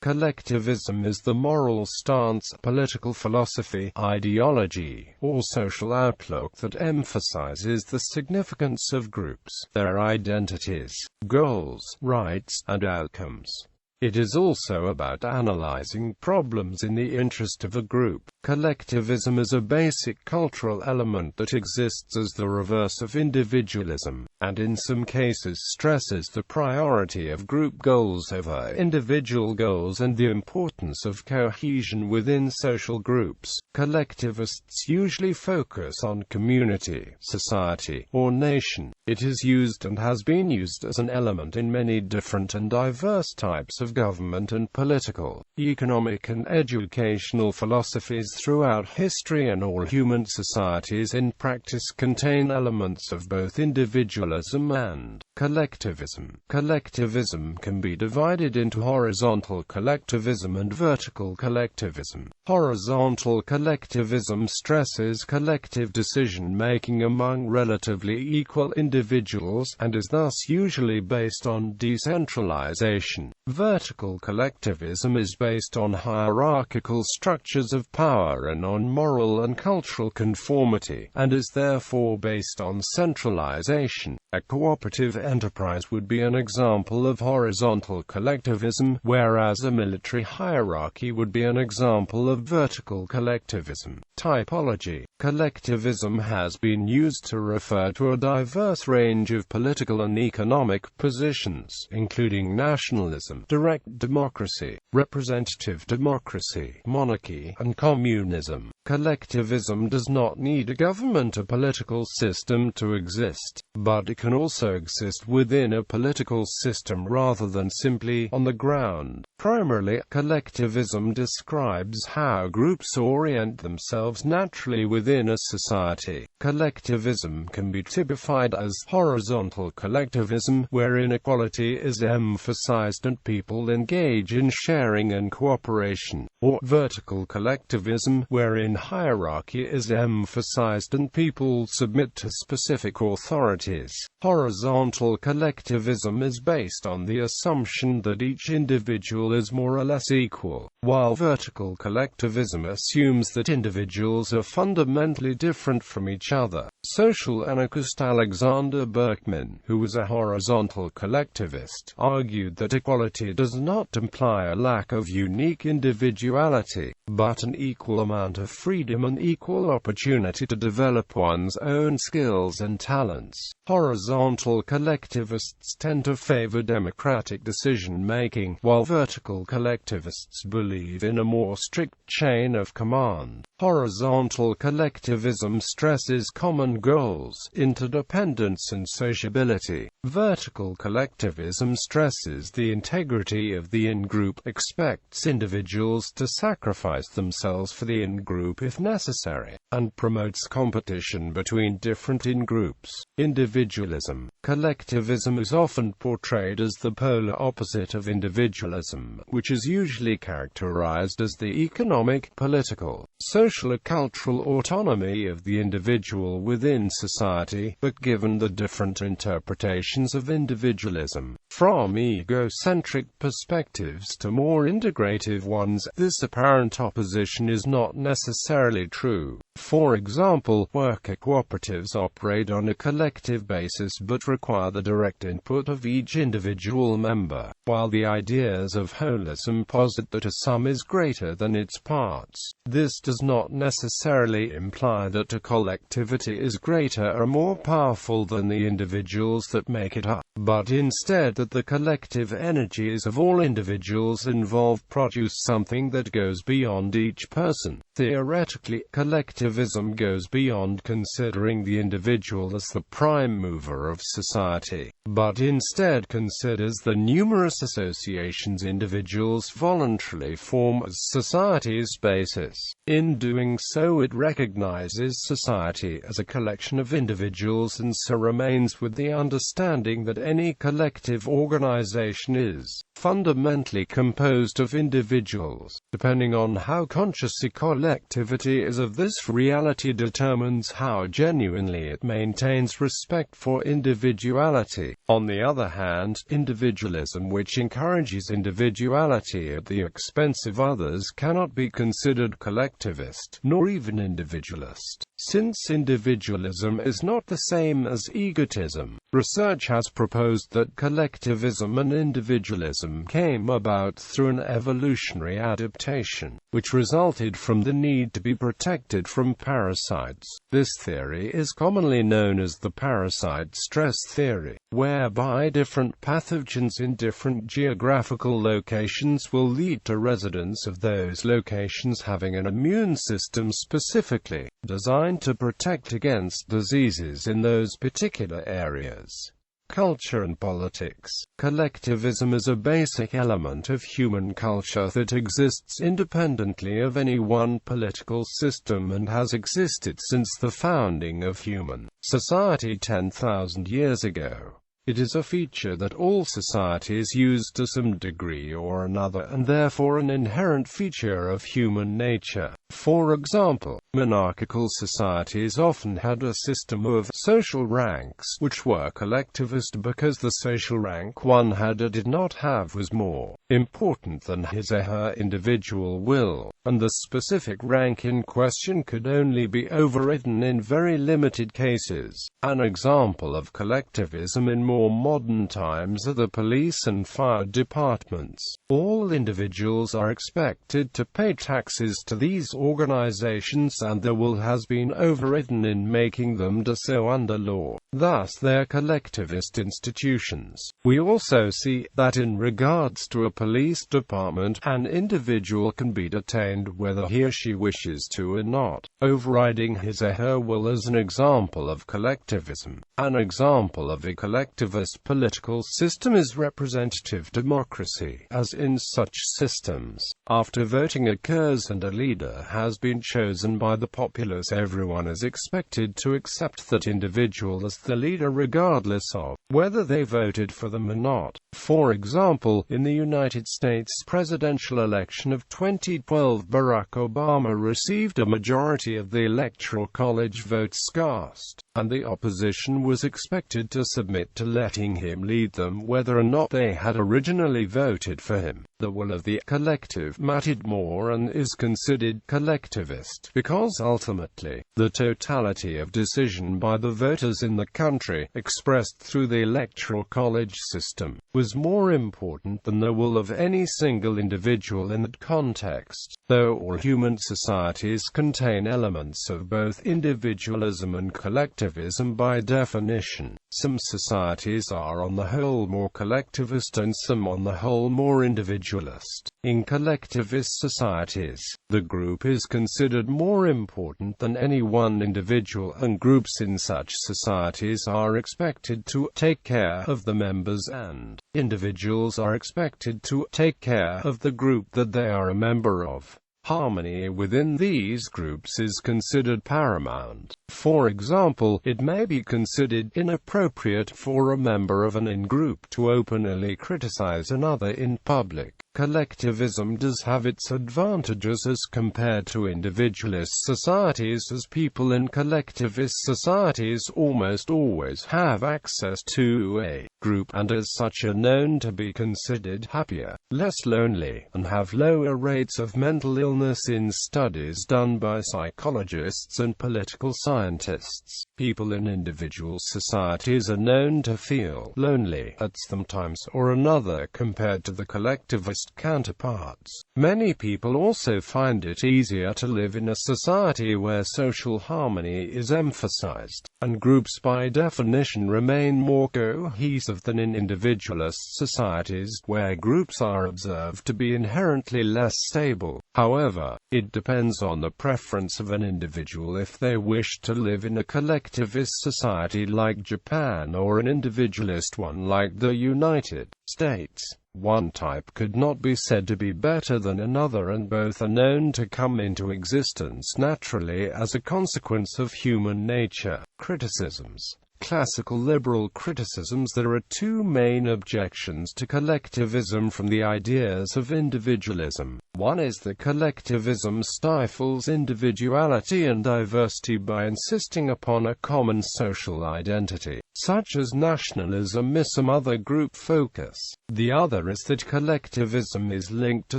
Collectivism is the moral stance, political philosophy, ideology, or social outlook that emphasizes the significance of groups, their identities, goals, rights, and outcomes. It is also about analyzing problems in the interest of a group. Collectivism is a basic cultural element that exists as the reverse of individualism, and in some cases stresses the priority of group goals over individual goals and the importance of cohesion within social groups. Collectivists usually focus on community, society, or nation. It is used and has been used as an element in many different and diverse types of government and political, economic and educational philosophies throughout history, and all human societies in practice contain elements of both individualism and collectivism. Collectivism can be divided into horizontal collectivism and vertical collectivism. Horizontal collectivism stresses collective decision-making among relatively equal individuals, and is thus usually based on decentralization. Vertical collectivism is based on hierarchical structures of power and on moral and cultural conformity, and is therefore based on centralization. A cooperative enterprise would be an example of horizontal collectivism, whereas a military hierarchy would be an example of vertical collectivism. Typology. Collectivism has been used to refer to a diverse range of political and economic positions, including nationalism, direct democracy, representative democracy, monarchy, and communism. Collectivism does not need a government or political system to exist, but it can also exist within a political system rather than simply on the ground. Primarily, collectivism describes how groups orient themselves naturally within a society. Collectivism can be typified as horizontal collectivism, where inequality is emphasized and people engage in sharing and cooperation, or vertical collectivism, wherein hierarchy is emphasized and people submit to specific authorities. Horizontal collectivism is based on the assumption that each individual is more or less equal, while vertical collectivism assumes that individuals are fundamentally different from each other. Social anarchist Alexander Berkman, who was a horizontal collectivist, argued that equality does not imply a lack of unique individuality, but an equal amount of freedom and equal opportunity to develop one's own skills and talents. Horizontal collectivists tend to favor democratic decision-making, while vertical collectivists believe in a more strict chain of command. Horizontal collectivism stresses common goals, interdependence and sociability. Vertical collectivism stresses the integrity of the in-group, expects individuals to sacrifice themselves for the in-group if necessary, and promotes competition between different in-groups. Individualism. Collectivism is often portrayed as the polar opposite of individualism, which is usually characterized as the economic, political, social or cultural autonomy of the individual within society, but given the different interpretations of individualism, from egocentric perspectives to more integrative ones, this apparent opposition is not necessarily true. For example, worker cooperatives operate on a collective basis but require the direct input of each individual member, while the ideas of holism posit that a sum is greater than its parts. This does not necessarily imply that a collectivity is greater or more powerful than the individuals that make it up, but instead that the collective energies of all individuals involved produce something that goes beyond each person. Theoretically, collectivism goes beyond considering the individual as the prime mover of society, but instead considers the numerous associations individuals voluntarily form as society's basis. In doing so, it recognizes society as a collection of individuals and so remains with the understanding that any collective organization is fundamentally composed of individuals. Depending on how conscious a collectivity is of this reality determines how genuinely it maintains respect for individuality. On the other hand, individualism, which encourages individuality at the expense of others cannot be considered collectivist, nor even individualist, since individualism is not the same as egotism. Research has proposed that collectivism and individualism came about through an evolutionary adaptation, which resulted from the need to be protected from parasites. This theory is commonly known as the parasite stress theory, whereby different pathogens in different geographical locations will lead to residents of those locations having an immune system specifically designed to protect against diseases in those particular areas. Culture and politics. Collectivism is a basic element of human culture that exists independently of any one political system and has existed since the founding of human society 10,000 years ago. It is a feature that all societies use to some degree or another, and therefore an inherent feature of human nature. For example, monarchical societies often had a system of social ranks, which were collectivist because the social rank one had or did not have was more important than his or her individual will, and the specific rank in question could only be overridden in very limited cases. An example of collectivism in more modern times are the police and fire departments. All individuals are expected to pay taxes to these organizations, and their will has been overridden in making them do so under law. Thus they are collectivist institutions. We also see that in regards to a police department, an individual can be detained whether he or she wishes to or not, overriding his or her will as an example of collectivism. An example of a collectivist political system is representative democracy, as in such systems, after voting occurs and a leader has been chosen by the populace, everyone is expected to accept that individual as the leader regardless of whether they voted for them or not. For example, in the United States presidential election of 2012, Barack Obama received a majority of the Electoral College votes cast, and the opposition was expected to submit to letting him lead them whether or not they had originally voted for him. The will of the collective mattered more and is considered collectivist, because ultimately, the totality of decision by the voters in the country, expressed through the Electoral College system, was more important than the will of any single individual in that context. Though all human societies contain elements of both individualism and collectivism by definition, some societies are on the whole more collectivist and some on the whole more individualist. In collectivist societies, the group is considered more important than any one individual, and groups in such societies are expected to take care of the members, and individuals are expected to take care of the group that they are a member of. Harmony within these groups is considered paramount. For example, it may be considered inappropriate for a member of an in-group to openly criticize another in public. Collectivism does have its advantages as compared to individualist societies, as people in collectivist societies almost always have access to a group and as such are known to be considered happier, less lonely, and have lower rates of mental illness in studies done by psychologists and political scientists. People in individual societies are known to feel lonely at some times or another compared to the collectivist counterparts. Many people also find it easier to live in a society where social harmony is emphasized, and groups by definition remain more cohesive than in individualist societies, where groups are observed to be inherently less stable. However, it depends on the preference of an individual if they wish to live in a collectivist society like Japan or an individualist one like the United States. One type could not be said to be better than another, and both are known to come into existence naturally as a consequence of human nature. Criticisms. Classical liberal criticisms. There are two main objections to collectivism from the ideas of individualism. One is that collectivism stifles individuality and diversity by insisting upon a common social identity. such as nationalism, miss some other group focus. The other is that collectivism is linked to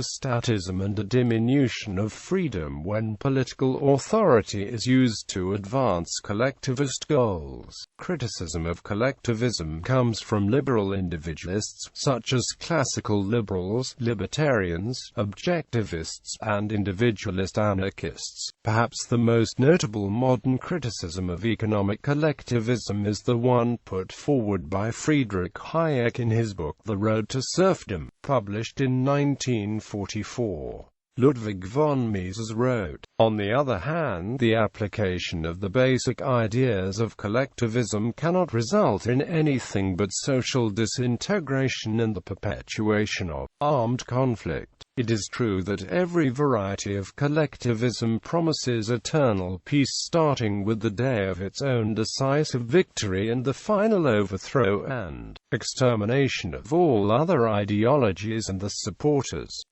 statism and a diminution of freedom when political authority is used to advance collectivist goals. Criticism of collectivism comes from liberal individualists, such as classical liberals, libertarians, objectivists, and individualist anarchists. Perhaps the most notable modern criticism of economic collectivism is the one put forward by Friedrich Hayek in his book The Road to Serfdom, published in 1944. Ludwig von Mises wrote, "On the other hand, the application of the basic ideas of collectivism cannot result in anything but social disintegration and the perpetuation of armed conflict. It is true that every variety of collectivism promises eternal peace starting with the day of its own decisive victory and the final overthrow and extermination of all other ideologies and the supporters.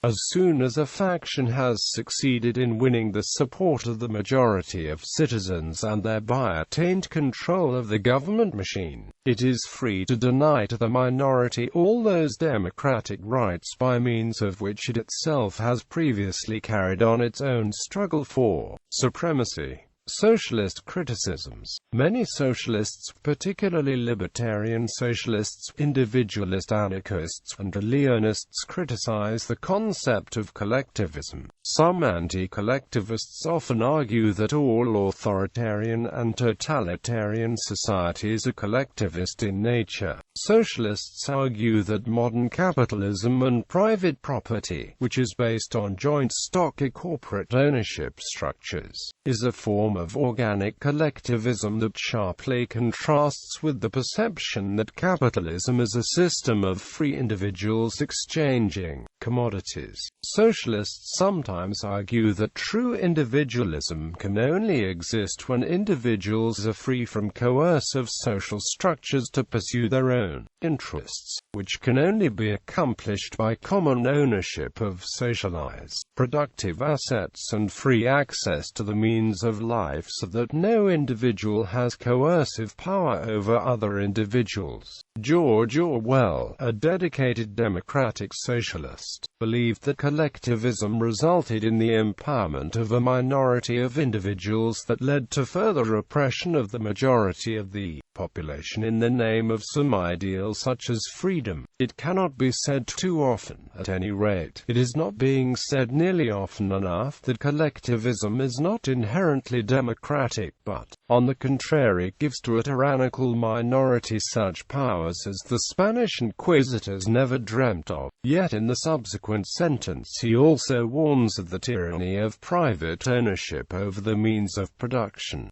As soon as a faction has succeeded in winning the support of the majority of citizens and thereby attained control of the government machine, it is free to deny to the minority all those democratic rights by means of which it itself has previously carried on its own struggle for supremacy." Socialist criticisms. Many socialists, particularly libertarian socialists, individualist anarchists, and Leonists criticize the concept of collectivism. Some anti-collectivists often argue that all authoritarian and totalitarian societies are collectivist in nature. Socialists argue that modern capitalism and private property, which is based on joint stock or corporate ownership structures, is a form of organic collectivism that sharply contrasts with the perception that capitalism is a system of free individuals exchanging commodities. Socialists sometimes argue that true individualism can only exist when individuals are free from coercive social structures to pursue their own interests, which can only be accomplished by common ownership of socialized, productive assets and free access to the means of life so that no individual has coercive power over other individuals. George Orwell, a dedicated democratic socialist, believed that collectivism resulted in the empowerment of a minority of individuals that led to further oppression of the majority of the population in the name of some ideal such as freedom. It cannot be said too often, at any rate, it is not being said nearly often enough, that collectivism is not inherently democratic but, on the contrary, gives to a tyrannical minority such powers as the Spanish inquisitors never dreamt of. Yet in the subsequent sentence he also warns of the tyranny of private ownership over the means of production.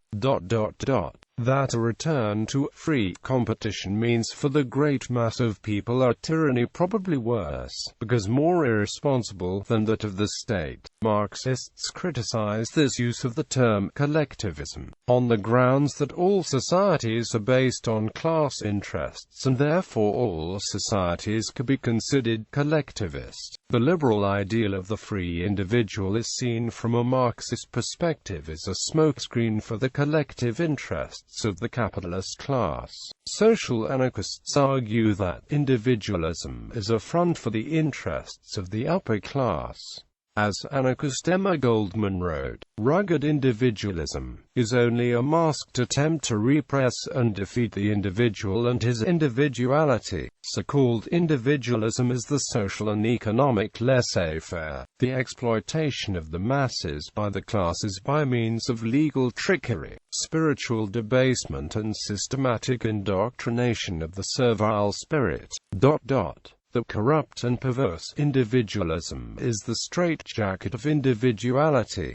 That a return to free competition means for the great mass of people a tyranny probably worse, because more irresponsible than that of the state. Marxists criticize this use of the term collectivism, on the grounds that all societies are based on class interests and therefore all societies could be considered collectivist. The liberal ideal of the free individual is seen from a Marxist perspective as a smokescreen for the collective interests of the capitalist class. Social anarchists argue that individualism is a front for the interests of the upper class. As anarchist Emma Goldman wrote, rugged individualism is only a masked attempt to repress and defeat the individual and his individuality. So-called individualism is the social and economic laissez-faire, the exploitation of the masses by the classes by means of legal trickery, spiritual debasement and systematic indoctrination of the servile spirit. The corrupt and perverse individualism is the straitjacket of individuality.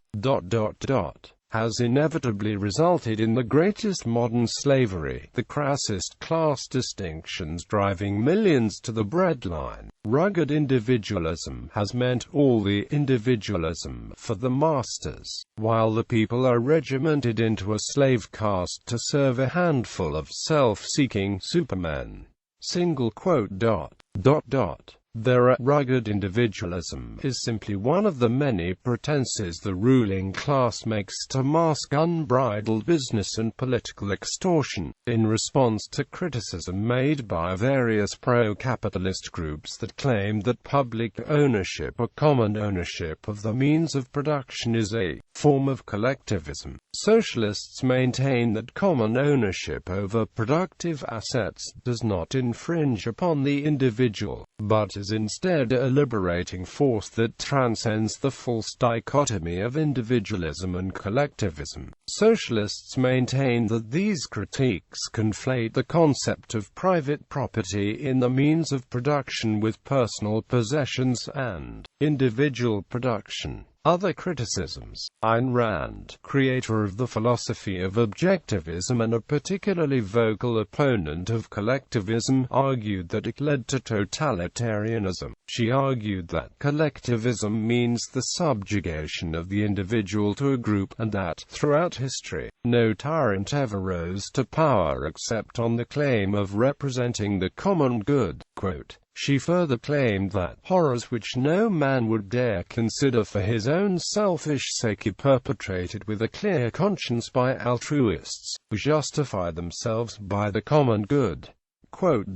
Has inevitably resulted in the greatest modern slavery, the crassest class distinctions driving millions to the breadline. Rugged individualism has meant all the individualism for the masters, while the people are regimented into a slave caste to serve a handful of self-seeking supermen. Their rugged individualism is simply one of the many pretenses the ruling class makes to mask unbridled business and political extortion, in response to criticism made by various pro-capitalist groups that claim that public ownership or common ownership of the means of production is a form of collectivism. Socialists maintain that common ownership over productive assets does not infringe upon the individual, but is instead a liberating force that transcends the false dichotomy of individualism and collectivism. Socialists maintain that these critiques conflate the concept of private property in the means of production with personal possessions and individual production. Other criticisms. Ayn Rand, creator of the philosophy of objectivism and a particularly vocal opponent of collectivism, argued that it led to totalitarianism. She argued that collectivism means the subjugation of the individual to a group, and that, throughout history, no tyrant ever rose to power except on the claim of representing the common good. Quote, she further claimed that horrors which no man would dare consider for his own selfish sake are perpetrated with a clear conscience by altruists, who justify themselves by the common good. Quote,